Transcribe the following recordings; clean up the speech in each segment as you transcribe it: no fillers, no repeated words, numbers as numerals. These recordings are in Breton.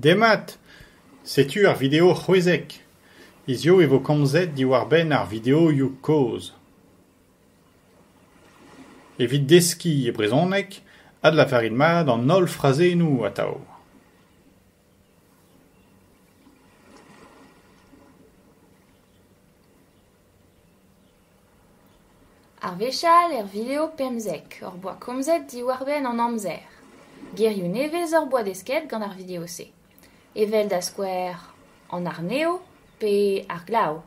Demat, sais-tu ar vidéo c'hwezek? Izio evo komzet diwar ben ar vidéo you koz. Evit deski e brezonek, ad la farin mad an ol frazenou atav. Ar vechal vidéo pemzek, ur boa komzet diwar ben an amzer. Gerioù nevez ur boa desket gant ar vidéo se. Evel da skouer an ar neo pe ar glav.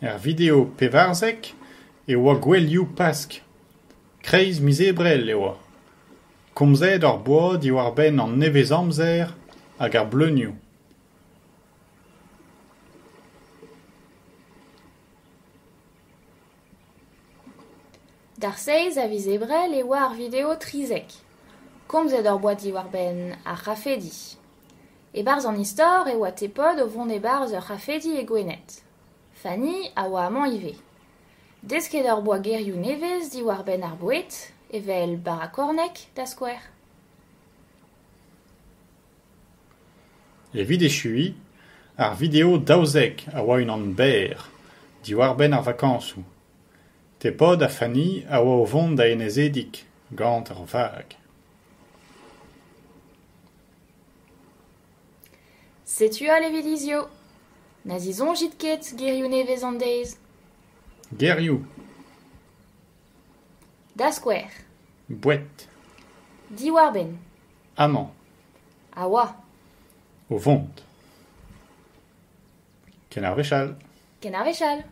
Er vidéo pevarzek e oa gwellioù pask. Kreiz mizebrel e oa. Komzet ur boa diwar ben an nevez amzer hag ar bleunioù. D'ar seiz a vizebrel e oa ar vidéo trizek. Komzet ur boa diwar ben ar rafedi. E barz an istor e oa tepod o vont e barz ur rafedi e gwenet. Fanny a oa amañ ive. Desket ur boa gerioù nevez diwar ben ar bouet, evel bar a kornek da skouer. Evit echui, ar vidéo daouzek a oa unan ber, diwar ben ar vakañsoù. Tepod a Fanny a oa o vont da enezedik, gant ar vag. Setu all evit izio. Na zizonjit ket gerioù nevez an deiz. Gerioù, Da skouer. bouet, Diwar ben. amañ, A oa. o vont. Ken ar vechal. Ken ar vechal.